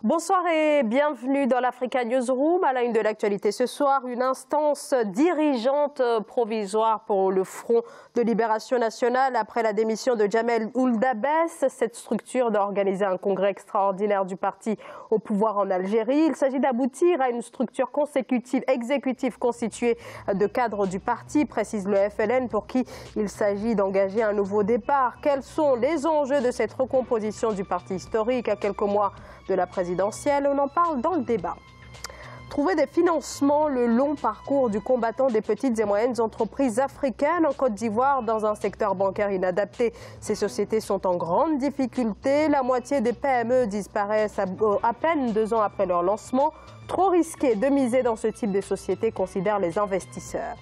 Bonsoir et bienvenue dans l'Africa Newsroom. À la une de l'actualité ce soir, une instance dirigeante provisoire pour le Front de Libération Nationale après la démission de Jamel Ould-Abbès. Cette structure doit organiser un congrès extraordinaire du parti au pouvoir en Algérie. Il s'agit d'aboutir à une structure exécutive constituée de cadres du parti, précise le FLN, pour qui il s'agit d'engager un nouveau départ. Quels sont les enjeux de cette recomposition du parti historique à quelques mois de la présidentielle? On en parle dans le débat. Trouver des financements, le long parcours du combattant des petites et moyennes entreprises africaines en Côte d'Ivoire dans un secteur bancaire inadapté. Ces sociétés sont en grande difficulté. La moitié des PME disparaissent à peine 2 ans après leur lancement. Trop risqué de miser dans ce type de société, considèrent les investisseurs.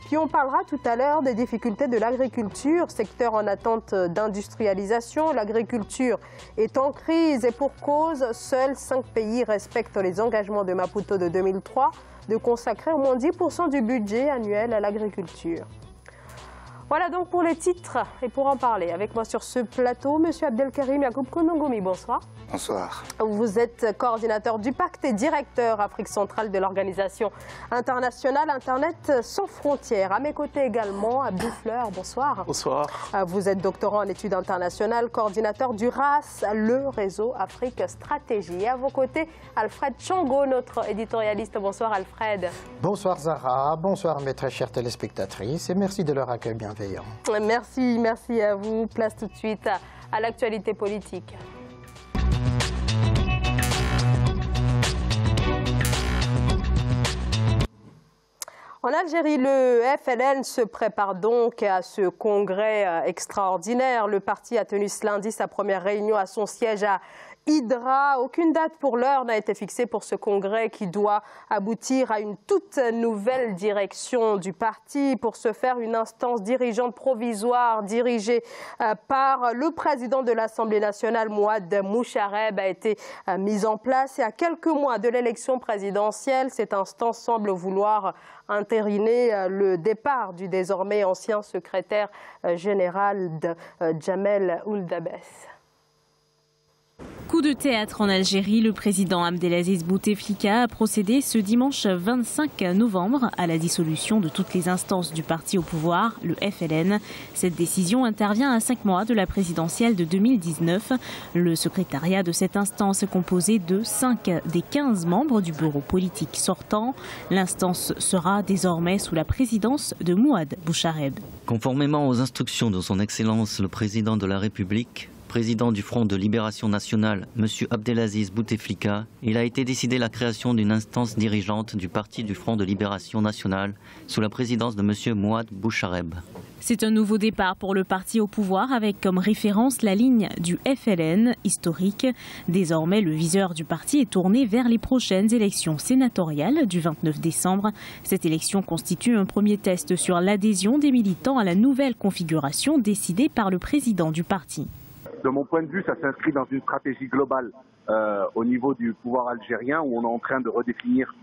Puis on parlera tout à l'heure des difficultés de l'agriculture, secteur en attente d'industrialisation. L'agriculture est en crise et pour cause, seuls 5 pays respectent les engagements de Maputo de 2003 de consacrer au moins 10% du budget annuel à l'agriculture. Voilà donc pour les titres et pour en parler avec moi sur ce plateau, M. Abdelkarim Yacoub Konongomi, bonsoir. Bonsoir. Vous êtes coordinateur du Pacte et directeur Afrique centrale de l'organisation internationale Internet sans frontières. À mes côtés également, Abdou Fleur, bonsoir. Bonsoir. Vous êtes doctorant en études internationales, coordinateur du RAS, le réseau Afrique Stratégie. Et à vos côtés, Alfred Chango, notre éditorialiste. Bonsoir Alfred. Bonsoir Zahra, bonsoir mes très chères téléspectatrices et merci de leur accueil bienveillant. Merci à vous. Place tout de suite à l'actualité politique. En Algérie, le FLN se prépare donc à ce congrès extraordinaire. Le parti a tenu ce lundi sa première réunion à son siège à Hydra. Aucune date pour l'heure n'a été fixée pour ce congrès qui doit aboutir à une toute nouvelle direction du parti. Pour ce faire, une instance dirigeante provisoire dirigée par le président de l'Assemblée nationale, Mouad Bouchareb, a été mise en place. Et à quelques mois de l'élection présidentielle, cette instance semble vouloir entériner le départ du désormais ancien secrétaire général de Jamel Ould-Abbès. Coup de théâtre en Algérie, le président Abdelaziz Bouteflika a procédé ce dimanche 25 novembre à la dissolution de toutes les instances du parti au pouvoir, le FLN. Cette décision intervient à 5 mois de la présidentielle de 2019. Le secrétariat de cette instance est composé de 5 des 15 membres du bureau politique sortant. L'instance sera désormais sous la présidence de Mouad Bouchareb. Conformément aux instructions de son Excellence le président de la République, président du Front de Libération Nationale, M. Abdelaziz Bouteflika, il a été décidé la création d'une instance dirigeante du Parti du Front de Libération Nationale sous la présidence de M. Mouad Bouchareb. C'est un nouveau départ pour le parti au pouvoir avec comme référence la ligne du FLN historique. Désormais, le viseur du parti est tourné vers les prochaines élections sénatoriales du 29 décembre. Cette élection constitue un premier test sur l'adhésion des militants à la nouvelle configuration décidée par le président du parti. De mon point de vue, ça s'inscrit dans une stratégie globale au niveau du pouvoir algérien où on est en train de redéfinir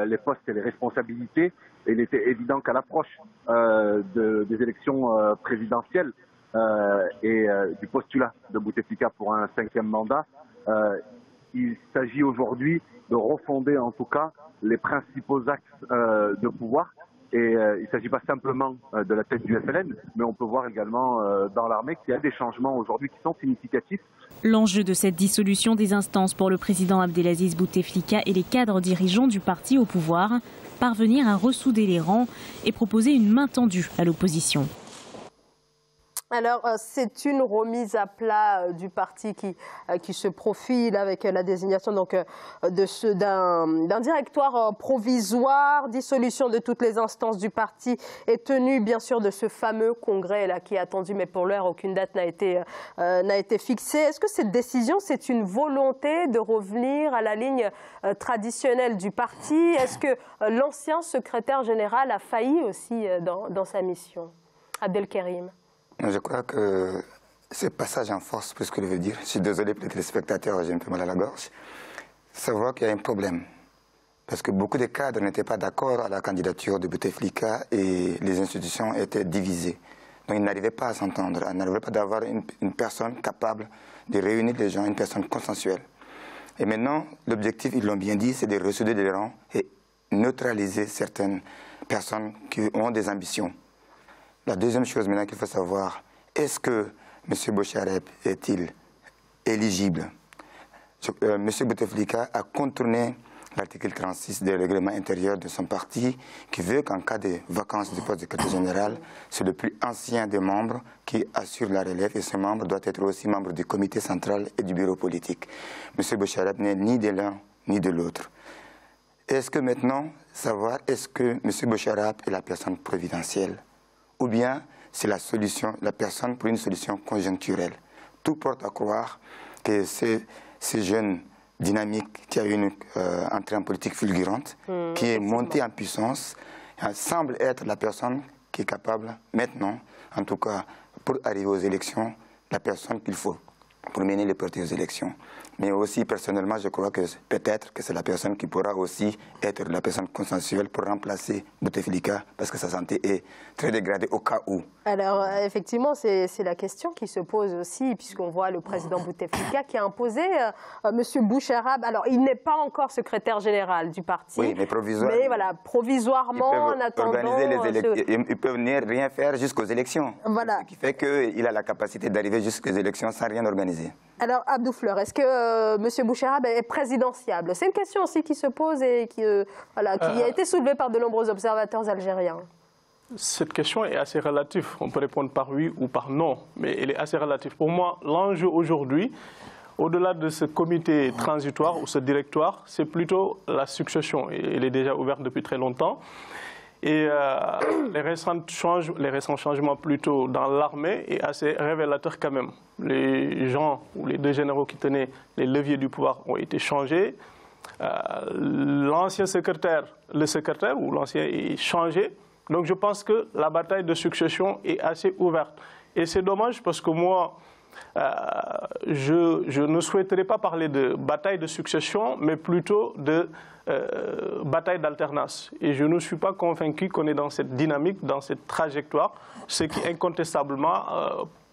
les postes et les responsabilités. Et il était évident qu'à l'approche des élections présidentielles et du postulat de Bouteflika pour un 5e mandat, il s'agit aujourd'hui de refonder en tout cas les principaux axes de pouvoir. Et il ne s'agit pas simplement de la tête du FLN, mais on peut voir également dans l'armée qu'il y a des changements aujourd'hui qui sont significatifs. L'enjeu de cette dissolution des instances pour le président Abdelaziz Bouteflika et les cadres dirigeants du parti au pouvoir, parvenir à ressouder les rangs et proposer une main tendue à l'opposition. Alors, c'est une remise à plat du parti qui se profile avec la désignation d'un directoire provisoire, dissolution de toutes les instances du parti et tenue bien sûr de ce fameux congrès là qui est attendu, mais pour l'heure aucune date n'a été fixée. Est-ce que cette décision, c'est une volonté de revenir à la ligne traditionnelle du parti? Est-ce que l'ancien secrétaire général a failli aussi dans sa mission? Abdelkarim. Je crois que ce passage en force, plus que je veux dire, je suis désolé pour les téléspectateurs, j'ai un peu mal à la gorge, ça voit qu'il y a un problème. Parce que beaucoup de cadres n'étaient pas d'accord à la candidature de Bouteflika et les institutions étaient divisées. Donc ils n'arrivaient pas à s'entendre, ils n'arrivaient pas d'avoir une personne capable de réunir les gens, une personne consensuelle. Et maintenant, l'objectif, ils l'ont bien dit, c'est de ressouder les rangs et neutraliser certaines personnes qui ont des ambitions. La deuxième chose maintenant qu'il faut savoir, est-ce que M. Bochareb est-il éligible? M. Bouteflika a contourné l'article 36 du règlement intérieur de son parti qui veut qu'en cas de vacances du poste de secrétaire général, c'est le plus ancien des membres qui assure la relève et ce membre doit être aussi membre du comité central et du bureau politique. M. Bochareb n'est ni de l'un ni de l'autre. Est-ce que maintenant, savoir est-ce que M. Bochareb est la personne providentielle ou bien c'est la solution, la personne pour une solution conjoncturelle? Tout porte à croire que ces jeunes dynamiques qui a eu une entrée en politique fulgurante, qui est montée en puissance, semble être la personne qui est capable maintenant, en tout cas pour arriver aux élections, la personne qu'il faut pour mener les partis aux élections. Mais aussi, personnellement, je crois que peut-être que c'est la personne qui pourra aussi être la personne consensuelle pour remplacer Bouteflika, parce que sa santé est très dégradée au cas où. Alors, effectivement, c'est la question qui se pose aussi, puisqu'on voit le président Bouteflika qui a imposé M. Bochareb. Alors, il n'est pas encore secrétaire général du parti. Oui, mais provisoirement. Mais voilà, provisoirement, en attendant... Ils peuvent rien faire jusqu'aux élections. Voilà. Ce qui fait qu'il a la capacité d'arriver jusqu'aux élections sans rien organiser. Alors, Abdou Fleur, est-ce que M. Bochareb est présidentiable? C'est une question aussi qui se pose et qui a été soulevée par de nombreux observateurs algériens. Cette question est assez relative. On peut répondre par oui ou par non, mais elle est assez relative. Pour moi, l'enjeu aujourd'hui, au-delà de ce comité transitoire ou ce directoire, c'est plutôt la succession. Elle est déjà ouverte depuis très longtemps. Et les récents changements plutôt dans l'armée est assez révélateur quand même. Les gens ou les deux généraux qui tenaient les leviers du pouvoir ont été changés. L'ancien secrétaire, le secrétaire ou l'ancien est changé. Donc je pense que la bataille de succession est assez ouverte. Et c'est dommage parce que moi, je ne souhaiterais pas parler de bataille de succession, mais plutôt de bataille d'alternance. Et je ne suis pas convaincu qu'on est dans cette dynamique, dans cette trajectoire, ce qui incontestablement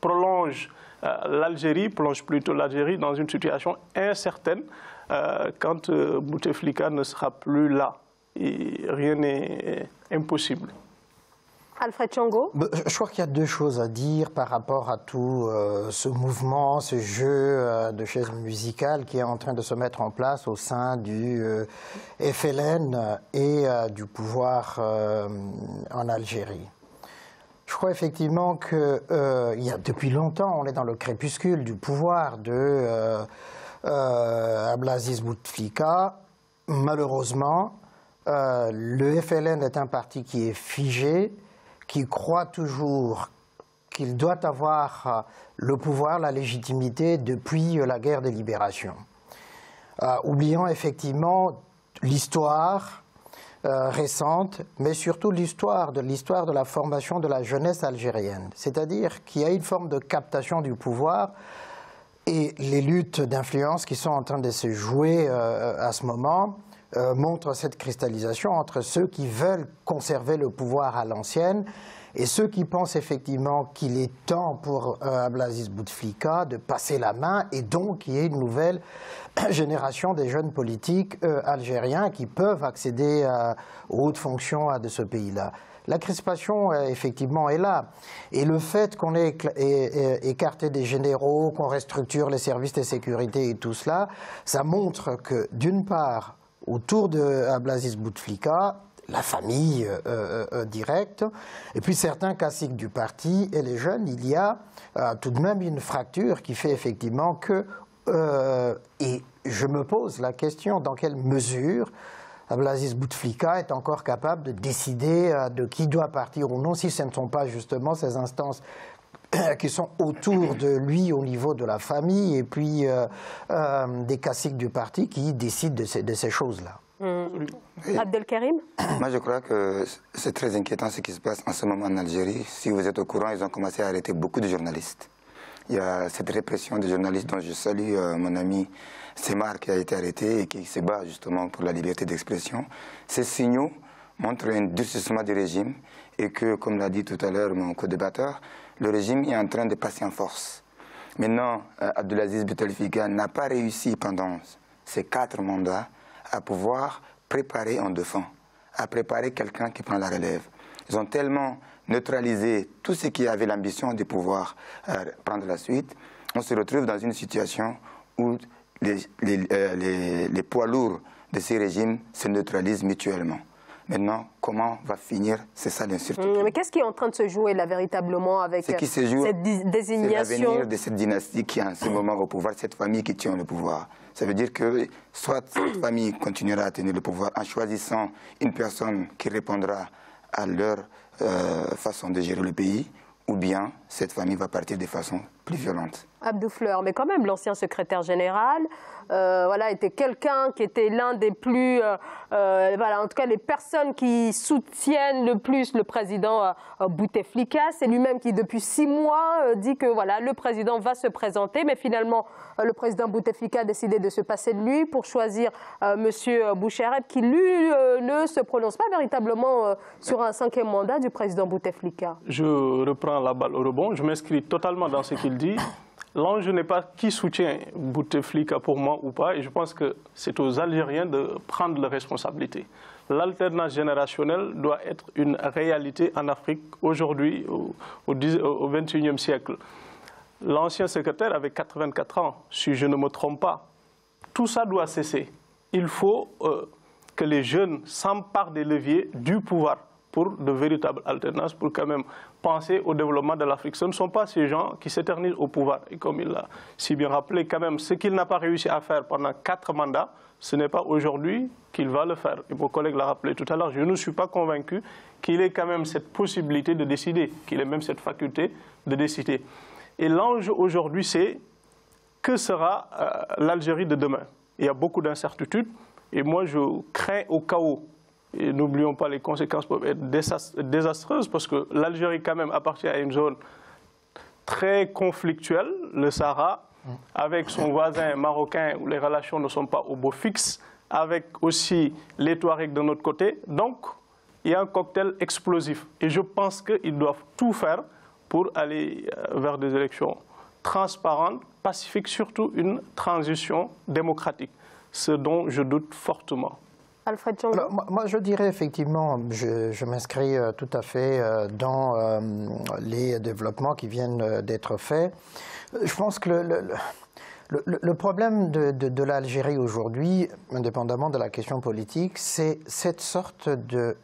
prolonge l'Algérie, plonge plutôt l'Algérie dans une situation incertaine quand Bouteflika ne sera plus là. Et rien n'est impossible. Alfred Chongo. Je crois qu'il y a deux choses à dire par rapport à tout ce mouvement, ce jeu de chaises musicales qui est en train de se mettre en place au sein du FLN et du pouvoir en Algérie. Je crois effectivement que depuis longtemps, on est dans le crépuscule du pouvoir de Abdelaziz Bouteflika. Malheureusement, le FLN est un parti qui est figé, qui croit toujours qu'il doit avoir le pouvoir, la légitimité depuis la guerre de libération. Oubliant effectivement l'histoire récente, mais surtout l'histoire de la formation de la jeunesse algérienne. C'est-à-dire qu'il y a une forme de captation du pouvoir et les luttes d'influence qui sont en train de se jouer à ce moment montre cette cristallisation entre ceux qui veulent conserver le pouvoir à l'ancienne et ceux qui pensent effectivement qu'il est temps pour Abdelaziz Bouteflika de passer la main et donc qu'il y ait une nouvelle génération des jeunes politiques algériens qui peuvent accéder aux hautes fonctions de ce pays-là. La crispation, effectivement, est là. Et le fait qu'on ait écarté des généraux, qu'on restructure les services de sécurité et tout cela, ça montre que, d'une part, autour de Abdelaziz Bouteflika, la famille directe, et puis certains caciques du parti et les jeunes, il y a tout de même une fracture qui fait effectivement que, et je me pose la question, dans quelle mesure Abdelaziz Bouteflika est encore capable de décider de qui doit partir ou non, si ce ne sont pas justement ces instances qui sont autour de lui au niveau de la famille et puis des caciques du parti qui décident de ces choses-là. Abdelkarim. Moi, je crois que c'est très inquiétant ce qui se passe en ce moment en Algérie. Si vous êtes au courant, ils ont commencé à arrêter beaucoup de journalistes. il y a cette répression des journalistes dont je salue mon ami Semar qui a été arrêté et qui se bat justement pour la liberté d'expression. Ces signaux montrent un durcissement du régime et que, comme l'a dit tout à l'heure mon co-débatteur, le régime est en train de passer en force. Maintenant, Abdelaziz Bouteflika n'a pas réussi pendant ces 4 mandats à pouvoir préparer un dauphin, à préparer quelqu'un qui prend la relève. Ils ont tellement neutralisé tout ce qui avait l'ambition de pouvoir prendre la suite. On se retrouve dans une situation où les poids lourds de ces régimes se neutralisent mutuellement. Maintenant, comment va finir? C'est ça l'incertitude. Mais qu'est-ce qui est en train de se jouer là véritablement avec cette désignation? C'est l'avenir de cette dynastie qui est en ce moment au pouvoir, cette famille qui tient le pouvoir. Ça veut dire que soit cette famille continuera à tenir le pouvoir en choisissant une personne qui répondra à leur façon de gérer le pays, ou bien cette famille va partir de façon plus violente. Abdou Fleur, mais quand même l'ancien secrétaire général était quelqu'un qui était l'un des plus, en tout cas les personnes qui soutiennent le plus le président Bouteflika. C'est lui-même qui depuis 6 mois dit que le président va se présenter, mais finalement le président Bouteflika a décidé de se passer de lui pour choisir M. Bouchereb qui lui ne se prononce pas véritablement sur un 5e mandat du président Bouteflika. Je reprends la balle au rebond, je m'inscris totalement dans ce qu'il dit. L'enjeu n'est pas qui soutient Bouteflika pour moi ou pas, et je pense que c'est aux Algériens de prendre leurs responsabilités. L'alternance générationnelle doit être une réalité en Afrique aujourd'hui, au XXIe siècle. L'ancien secrétaire avait 84 ans, si je ne me trompe pas. Tout ça doit cesser. Il faut que les jeunes s'emparent des leviers du pouvoir pour de véritables alternances, pour quand même penser au développement de l'Afrique. Ce ne sont pas ces gens qui s'éternisent au pouvoir. Et comme il l'a si bien rappelé, quand même, ce qu'il n'a pas réussi à faire pendant 4 mandats, ce n'est pas aujourd'hui qu'il va le faire. Et mon collègue l'a rappelé tout à l'heure, je ne suis pas convaincu qu'il ait quand même cette possibilité de décider, qu'il ait même cette faculté de décider. Et l'enjeu aujourd'hui, c'est que sera l'Algérie de demain? Il y a beaucoup d'incertitudes et moi je crains au chaos. Et n'oublions pas, les conséquences peuvent être désastreuses parce que l'Algérie quand même appartient à une zone très conflictuelle, le Sahara, avec son voisin marocain où les relations ne sont pas au beau fixe, avec aussi les Touaregs de notre côté. Donc, il y a un cocktail explosif. Et je pense qu'ils doivent tout faire pour aller vers des élections transparentes, pacifiques, surtout une transition démocratique, ce dont je doute fortement. Alfred Django. Alors, moi, je dirais effectivement, je m'inscris tout à fait dans les développements qui viennent d'être faits. Je pense que le problème de l'Algérie aujourd'hui, indépendamment de la question politique, c'est cette sorte de,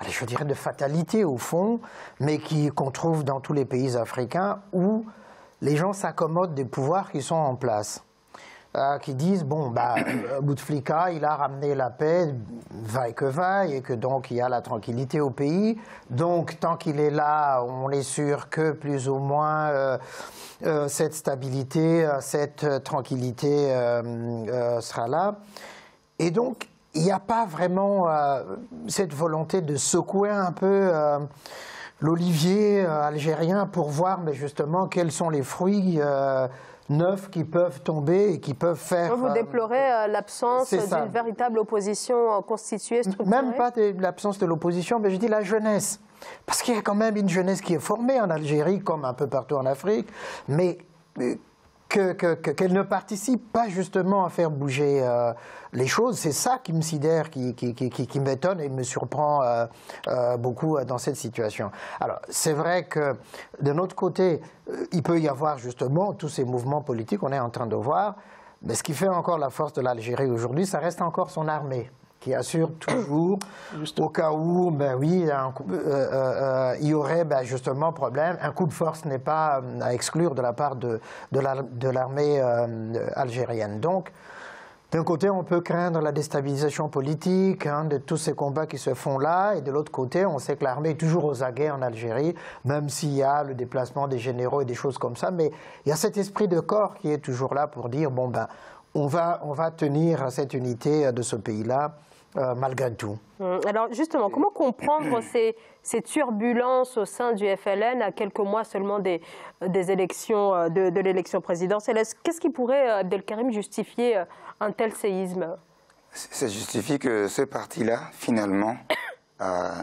je dirais de fatalité au fond, mais qu'on trouve dans tous les pays africains où les gens s'accommodent des pouvoirs qui sont en place. Qui disent, bon, Bouteflika, il a ramené la paix, vaille que vaille, et que donc il y a la tranquillité au pays. Donc, tant qu'il est là, on est sûr que plus ou moins cette stabilité, cette tranquillité sera là. Et donc, il n'y a pas vraiment cette volonté de secouer un peu l'olivier algérien pour voir, mais justement, quels sont les fruits neufs qui peuvent tomber et qui peuvent faire... Vous déplorez l'absence d'une véritable opposition constituée, structurée? Même pas l'absence de l'opposition, mais je dis la jeunesse. Parce qu'il y a quand même une jeunesse qui est formée en Algérie, comme un peu partout en Afrique, mais qu'elle ne participe pas justement à faire bouger les choses. C'est ça qui me sidère, qui m'étonne et me surprend beaucoup dans cette situation. Alors, c'est vrai que de notre côté, il peut y avoir justement tous ces mouvements politiques qu'on est en train de voir, mais ce qui fait encore la force de l'Algérie aujourd'hui, ça reste encore son armée, qui assure toujours, au cas où, il y aurait justement problème. Un coup de force n'est pas à exclure de la part de l'armée algérienne. Donc, d'un côté, on peut craindre la déstabilisation politique de tous ces combats qui se font là, et de l'autre côté, on sait que l'armée est toujours aux aguets en Algérie, même s'il y a le déplacement des généraux et des choses comme ça, mais il y a cet esprit de corps qui est toujours là pour dire, on va tenir cette unité de ce pays-là, malgré tout. Alors justement, comment comprendre ces turbulences au sein du FLN à quelques mois seulement des élections, de l'élection présidentielle? Qu'est-ce qui pourrait, Abdelkarim, justifier un tel séisme? Ça justifie que ce parti-là, finalement,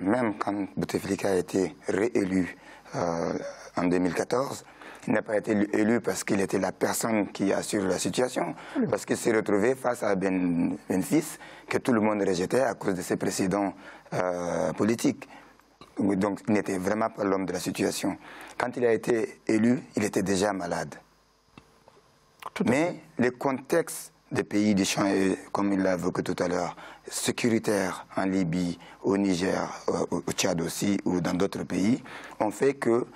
même quand Bouteflika a été réélu en 2014, il n'a pas été élu parce qu'il était la personne qui assure la situation, parce qu'il s'est retrouvé face à Ben Fils, que tout le monde rejetait à cause de ses précédents politiques. Donc il n'était vraiment pas l'homme de la situation. Quand il a été élu, il était déjà malade. Mais le contexte des pays du champ, comme il l'a évoqué tout à l'heure, sécuritaires en Libye, au Niger, au Tchad aussi, ou dans d'autres pays, ont fait que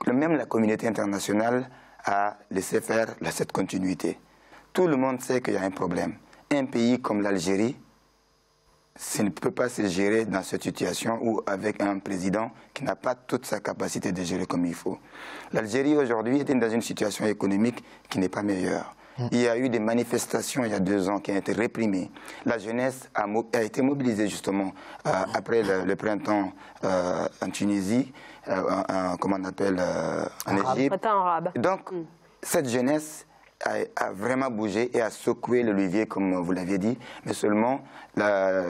même la communauté internationale a laissé faire cette continuité. Tout le monde sait qu'il y a un problème. Un pays comme l'Algérie, ça ne peut pas se gérer dans cette situation ou avec un président qui n'a pas toute sa capacité de gérer comme il faut. L'Algérie aujourd'hui est dans une situation économique qui n'est pas meilleure. Il y a eu des manifestations il y a 2 ans qui ont été réprimées. La jeunesse a été mobilisée justement après le printemps en Tunisie, comment on appelle, en Égypte. Donc cette jeunesse a vraiment bougé et a secoué le levier, comme vous l'avez dit, mais seulement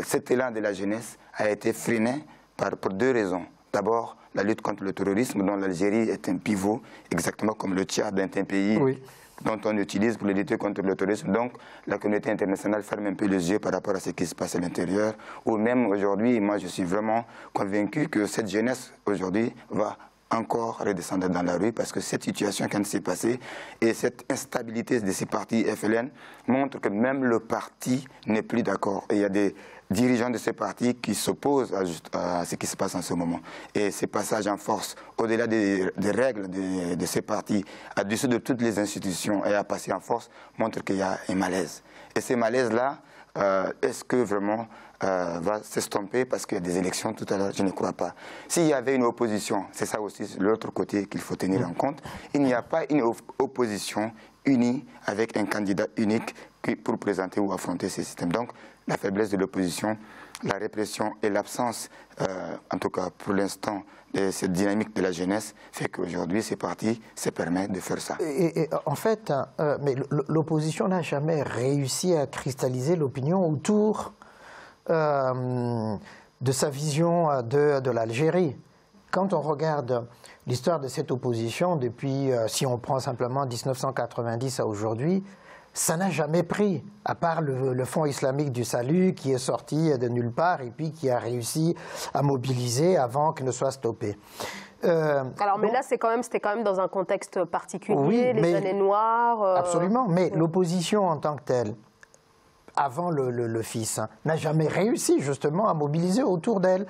cet élan de la jeunesse a été freiné pour 2 raisons. D'abord, la lutte contre le terrorisme, dont l'Algérie est un pivot, exactement comme le Tchad est un pays dont on utilise pour lutter contre le terrorisme. Donc, la communauté internationale ferme un peu les yeux par rapport à ce qui se passe à l'intérieur. Ou même aujourd'hui, moi je suis vraiment convaincu que cette jeunesse aujourd'hui va encore redescendre dans la rue parce que cette situation qui s'est passée et cette instabilité de ces partis FLN montre que même le parti n'est plus d'accord. Et il y a des dirigeants de ces partis qui s'opposent à ce qui se passe en ce moment. Et ces passages en force, au-delà des règles de ces partis, au-dessus de toutes les institutions et à passer en force, montrent qu'il y a un malaise. Et ces malaises-là, est-ce que vraiment va s'estomper parce qu'il y a des élections tout à l'heure? Je ne crois pas. S'il y avait une opposition, c'est ça aussi l'autre côté qu'il faut tenir en compte, il n'y a pas une opposition unie avec un candidat unique pour présenter ou affronter ces systèmes. Donc la faiblesse de l'opposition, la répression et l'absence, en tout cas pour l'instant, de cette dynamique de la jeunesse fait qu'aujourd'hui ces partis se permettent de faire ça. Et en fait, mais l'opposition n'a jamais réussi à cristalliser l'opinion autour de sa vision de l'Algérie. Quand on regarde l'histoire de cette opposition depuis, si on prend simplement 1990 à aujourd'hui, ça n'a jamais pris, à part le Fonds islamique du salut qui est sorti de nulle part et puis qui a réussi à mobiliser avant qu'il ne soit stoppé. Alors, mais là, c'était quand même dans un contexte particulier, les années noires. Absolument, mais l'opposition en tant que telle, avant le fils, n'a jamais réussi justement à mobiliser autour d'elle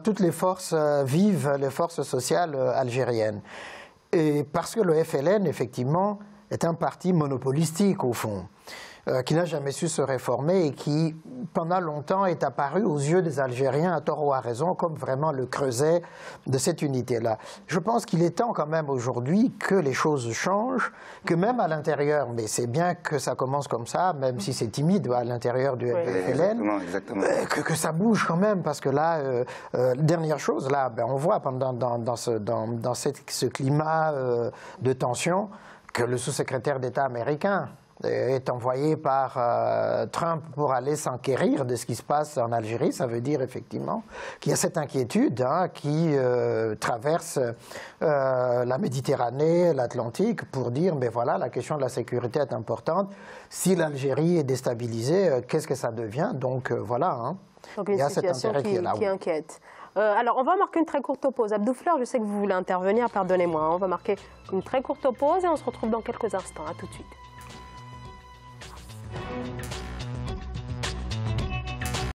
toutes les forces vives, les forces sociales algériennes. Et parce que le FLN, effectivement, est un parti monopolistique au fond, qui n'a jamais su se réformer et qui, pendant longtemps, est apparu aux yeux des Algériens, à tort ou à raison, comme vraiment le creuset de cette unité-là. Je pense qu'il est temps quand même aujourd'hui que les choses changent, que même à l'intérieur, mais c'est bien que ça commence comme ça, même si c'est timide à l'intérieur du FLN, que ça bouge quand même, parce que là, dernière chose, là, on voit dans ce climat de tension, que le sous-secrétaire d'État américain est envoyé par Trump pour aller s'enquérir de ce qui se passe en Algérie. Ça veut dire effectivement qu'il y a cette inquiétude qui traverse la Méditerranée, l'Atlantique, pour dire, mais voilà, la question de la sécurité est importante. Si l'Algérie est déstabilisée, qu'est-ce que ça devient? Donc voilà, donc il y a cet intérêt qui inquiète. Alors, on va marquer une très courte pause. Abdou Fleur, je sais que vous voulez intervenir, pardonnez-moi. On va marquer une très courte pause et on se retrouve dans quelques instants. À tout de suite.